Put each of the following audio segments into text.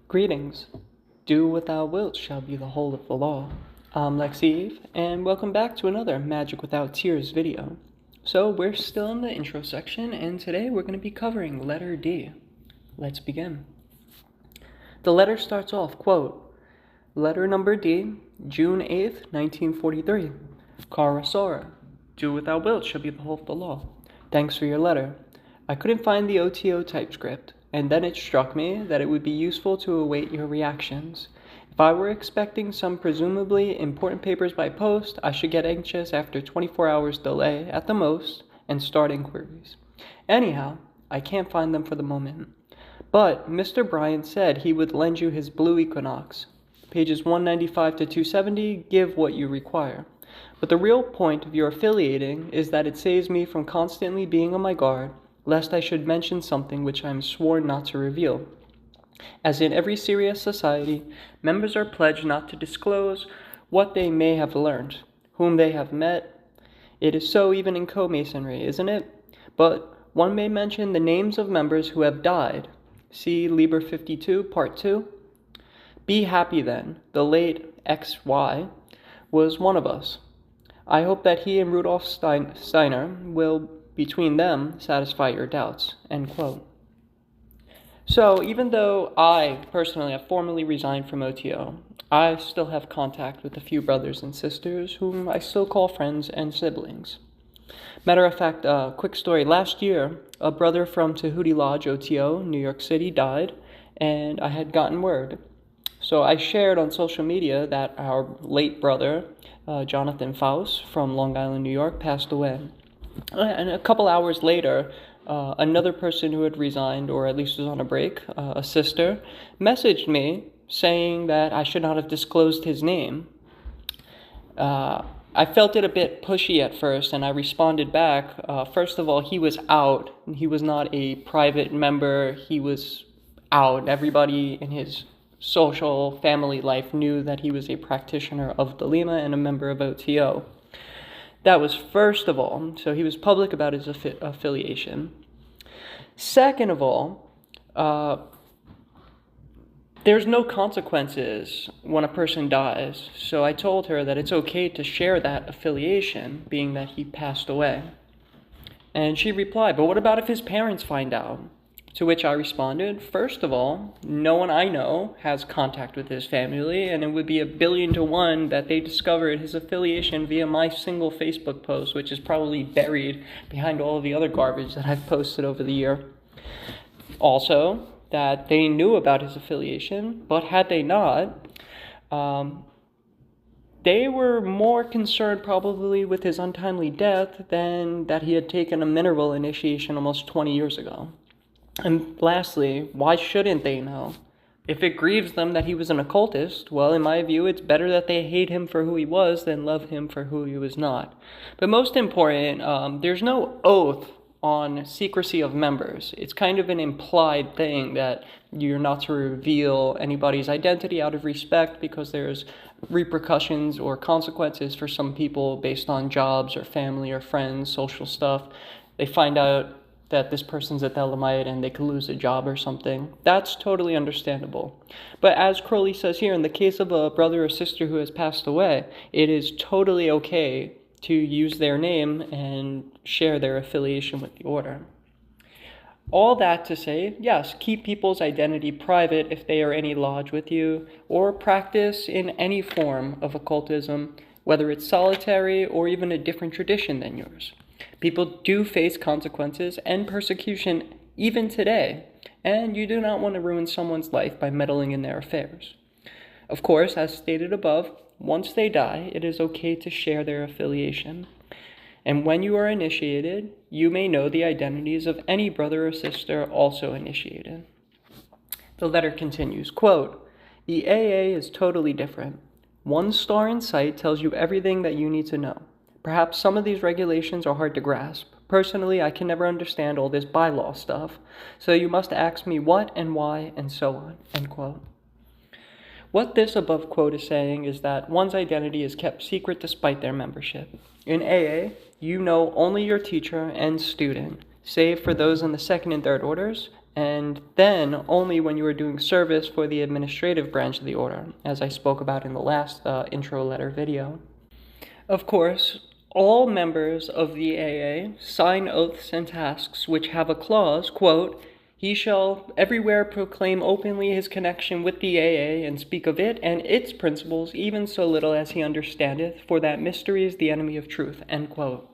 Greetings. Do what thou wilt shall be the whole of the law. I'm Lexi Eve, and welcome back to another Magick Without Tears video. So we're still in the intro section, and today we're going to be covering letter D. Let's begin. The letter starts off, quote, Letter number D, June 8th, 1943. Cara Sora. Do what thou wilt shall be the whole of the law. Thanks for your letter. I couldn't find the OTO typescript, and then it struck me that it would be useful to await your reactions. If I were expecting some presumably important papers by post, I should get anxious after 24 hours delay at the most and start inquiries. Anyhow, I can't find them for the moment. But Mr. Bryant said he would lend you his Blue Equinox. Pages 195 to 270 give what you require. But the real point of your affiliating is that it saves me from constantly being on my guard, lest I should mention something which I am sworn not to reveal. As in every serious society, members are pledged not to disclose what they may have learned, whom they have met. It is so even in co-masonry, isn't it? But one may mention the names of members who have died. See Liber 52, Part 2. Be happy then, the late XY was one of us. I hope that he and Rudolf Steiner will, between them, satisfy your doubts. End quote. So even though I personally have formally resigned from OTO, I still have contact with a few brothers and sisters whom I still call friends and siblings. Matter of fact, quick story. Last year, a brother from Tahuti Lodge OTO, New York City, died, and I had gotten word. So I shared on social media that our late brother, Jonathan Faust from Long Island, New York, passed away. And a couple hours later, another person who had resigned, or at least was on a break, a sister, messaged me saying that I should not have disclosed his name. I felt it a bit pushy at first, and I responded back. First of all, he was out. He was not a private member. He was out. Everybody in his social family life knew that he was a practitioner of the Lima and a member of OTO. That was first of all, so he was public about his affiliation. Second of all, there's no consequences when a person dies, so I told her that it's okay to share that affiliation, being that he passed away. And she replied, but what about if his parents find out? To which I responded, first of all, no one I know has contact with his family, and it would be 1,000,000,000 to 1 that they discovered his affiliation via my single Facebook post, which is probably buried behind all of the other garbage that I've posted over the year. Also, that they knew about his affiliation, but had they not, they were more concerned probably with his untimely death than that he had taken a mineral initiation almost 20 years ago. And lastly, why shouldn't they know? If it grieves them that he was an occultist, well, in my view, it's better that they hate him for who he was than love him for who he was not. But most important, there's no oath on secrecy of members. It's kind of an implied thing that you're not to reveal anybody's identity out of respect because there's repercussions or consequences for some people based on jobs or family or friends, social stuff. They find out that this person's a Thelemite and they could lose a job or something. That's totally understandable. But as Crowley says here, in the case of a brother or sister who has passed away, it is totally okay to use their name and share their affiliation with the order. All that to say, yes, keep people's identity private if they are any lodge with you, or practice in any form of occultism, whether it's solitary or even a different tradition than yours. People do face consequences and persecution even today, and you do not want to ruin someone's life by meddling in their affairs. Of course, as stated above, once they die, it is okay to share their affiliation. And when you are initiated, you may know the identities of any brother or sister also initiated. The letter continues, quote, the AA is totally different. One star in sight tells you everything that you need to know. Perhaps some of these regulations are hard to grasp. Personally, I can never understand all this bylaw stuff, so you must ask me what and why and so on, end quote. What this above quote is saying is that one's identity is kept secret despite their membership. In AA, you know only your teacher and student, save for those in the second and third orders, and then only when you are doing service for the administrative branch of the order, as I spoke about in the last intro letter video. Of course, all members of the AA sign oaths and tasks which have a clause, quote, "He shall everywhere proclaim openly his connection with the AA, and speak of it and its principles, even so little as he understandeth, for that mystery is the enemy of truth," end quote.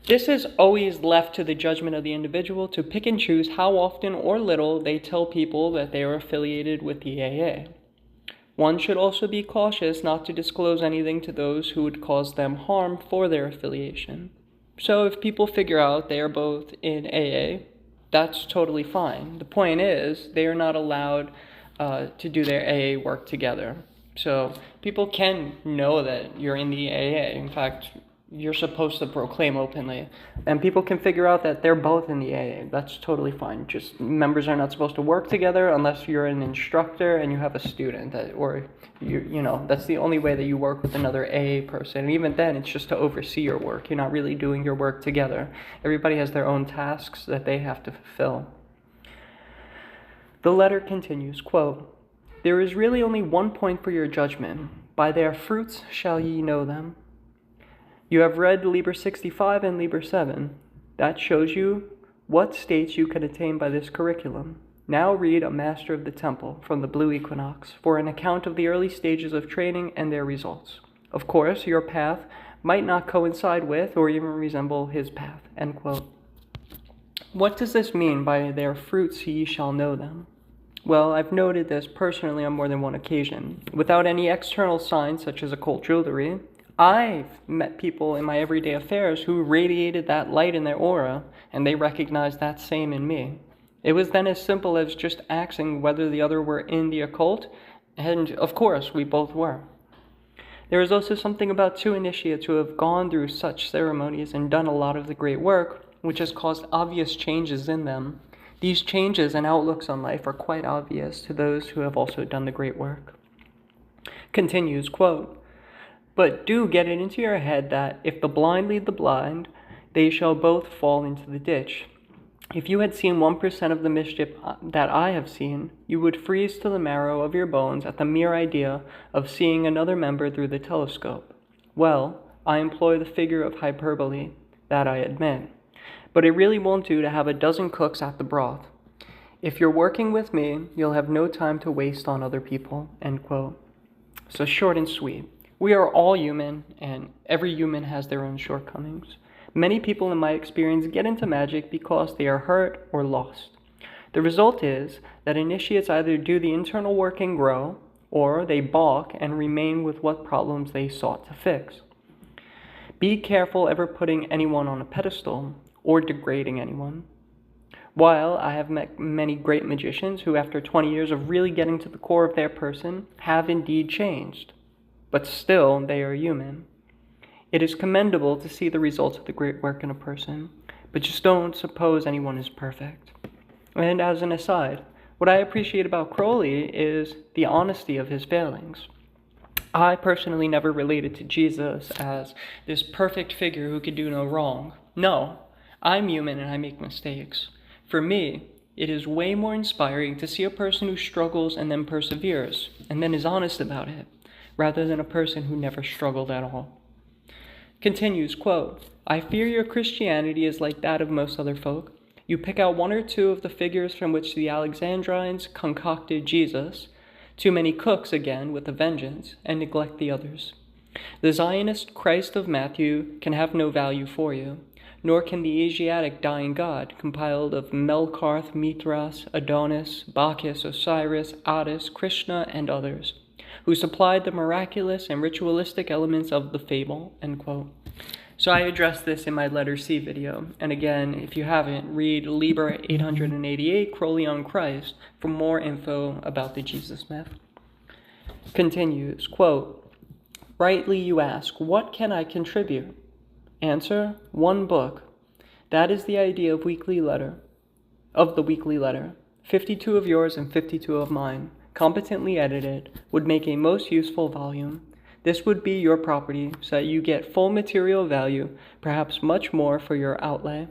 This is always left to the judgment of the individual to pick and choose how often or little they tell people that they are affiliated with the AA. One should also be cautious not to disclose anything to those who would cause them harm for their affiliation. So if people figure out they are both in AA, that's totally fine. The point is, they are not allowed to do their AA work together. So people can know that you're in the AA. In fact, you're supposed to proclaim openly. And people can figure out that they're both in the AA. That's totally fine. Just members are not supposed to work together unless you're an instructor and you have a student. Or, you know, that's the only way that you work with another AA person. And even then, it's just to oversee your work. You're not really doing your work together. Everybody has their own tasks that they have to fulfill. The letter continues, quote, "There is really only one point for your judgment. By their fruits shall ye know them. You have read Liber 65 and Liber 7. That shows you what states you can attain by this curriculum. Now read A Master of the Temple from the Blue Equinox for an account of the early stages of training and their results. Of course, your path might not coincide with or even resemble his path," end quote. What does this mean by their fruits ye shall know them? Well, I've noted this personally on more than one occasion. Without any external signs such as occult jewelry, I've met people in my everyday affairs who radiated that light in their aura, and they recognized that same in me. It was then as simple as just asking whether the other were in the occult, and of course, we both were. There is also something about two initiates who have gone through such ceremonies and done a lot of the great work, which has caused obvious changes in them. These changes and outlooks on life are quite obvious to those who have also done the great work. Continues, quote, "But do get it into your head that if the blind lead the blind, they shall both fall into the ditch. If you had seen 1% of the mischief that I have seen, you would freeze to the marrow of your bones at the mere idea of seeing another member through the telescope. Well, I employ the figure of hyperbole, that I admit. But it really won't do to have a dozen cooks at the broth. If you're working with me, you'll have no time to waste on other people," end quote. So short and sweet. We are all human, and every human has their own shortcomings. Many people in my experience get into magic because they are hurt or lost. The result is that initiates either do the internal work and grow, or they balk and remain with what problems they sought to fix. Be careful ever putting anyone on a pedestal or degrading anyone. While I have met many great magicians who, after 20 years of really getting to the core of their person, have indeed changed, but still they are human. It is commendable to see the results of the great work in a person, but just don't suppose anyone is perfect. And as an aside, what I appreciate about Crowley is the honesty of his failings. I personally never related to Jesus as this perfect figure who could do no wrong. No, I'm human and I make mistakes. For me, it is way more inspiring to see a person who struggles and then perseveres, and then is honest about it, rather than a person who never struggled at all. Continues, quote, "I fear your Christianity is like that of most other folk. You pick out one or two of the figures from which the Alexandrines concocted Jesus, too many cooks again with a vengeance, and neglect the others. The Zionist Christ of Matthew can have no value for you, nor can the Asiatic dying god, compiled of Melkarth, Mithras, Adonis, Bacchus, Osiris, Attis, Krishna, and others, who supplied the miraculous and ritualistic elements of the fable," end quote. So I addressed this in my letter C video, and again, if you haven't, read Liber 888, Crowley on Christ, for more info about the Jesus myth. Continues, quote, "Rightly you ask, what can I contribute? Answer, one book. That is the idea of the weekly letter. 52 of yours and 52 of mine, competently edited, would make a most useful volume. This would be your property, so that you get full material value, perhaps much more for your outlay.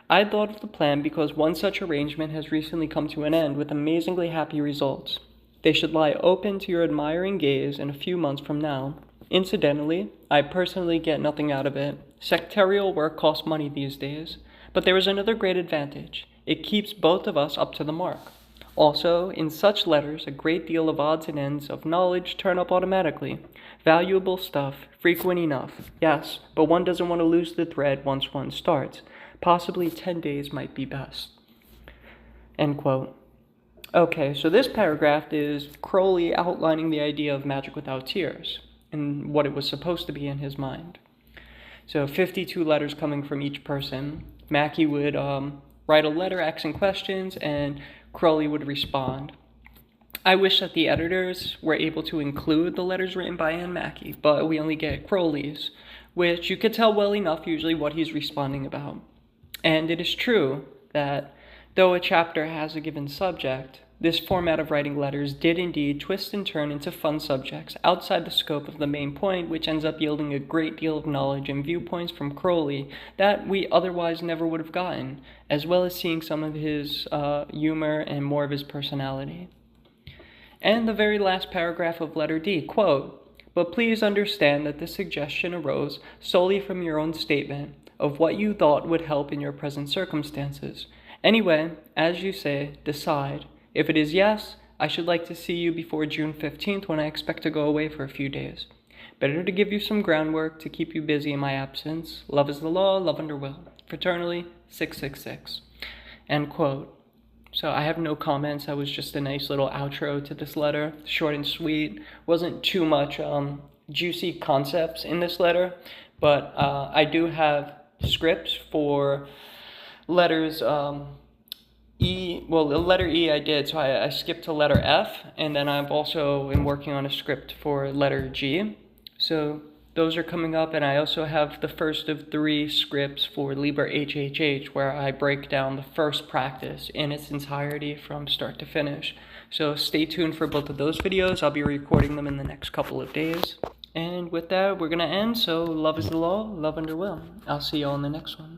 I thought of the plan because one such arrangement has recently come to an end with amazingly happy results. They should lie open to your admiring gaze in a few months from now. Incidentally, I personally get nothing out of it. Secretarial work costs money these days. But there is another great advantage. It keeps both of us up to the mark. Also, in such letters, a great deal of odds and ends of knowledge turn up automatically. Valuable stuff, frequent enough. Yes, but one doesn't want to lose the thread once one starts. Possibly 10 days might be best. End quote. Okay, so this paragraph is Crowley outlining the idea of Magick Without Tears and what it was supposed to be in his mind. So 52 letters coming from each person. Mackie would write a letter asking questions, and Crowley would respond. I wish that the editors were able to include the letters written by Ann Mackie, but we only get Crowley's, which you could tell well enough usually what he's responding about. And it is true that though a chapter has a given subject, this format of writing letters did indeed twist and turn into fun subjects outside the scope of the main point, which ends up yielding a great deal of knowledge and viewpoints from Crowley that we otherwise never would have gotten, as well as seeing some of his humor and more of his personality. And the very last paragraph of letter D, quote, "But please understand that this suggestion arose solely from your own statement of what you thought would help in your present circumstances. Anyway, as you say, decide. If it is yes, I should like to see you before June 15th when I expect to go away for a few days. Better to give you some groundwork to keep you busy in my absence. Love is the law, love under will. Fraternally, 666. End quote. So I have no comments. That was just a nice little outro to this letter. Short and sweet. Wasn't too much juicy concepts in this letter, but I do have scripts for letters E. Well, the letter E I did, so I skipped to letter F, and then I've also been working on a script for letter G. So those are coming up, and I also have the first of 3 scripts for Liber HHH, where I break down the first practice in its entirety from start to finish. So stay tuned for both of those videos. I'll be recording them in the next couple of days. And with that, we're going to end. So love is the law, love under will. I'll see you all in the next one.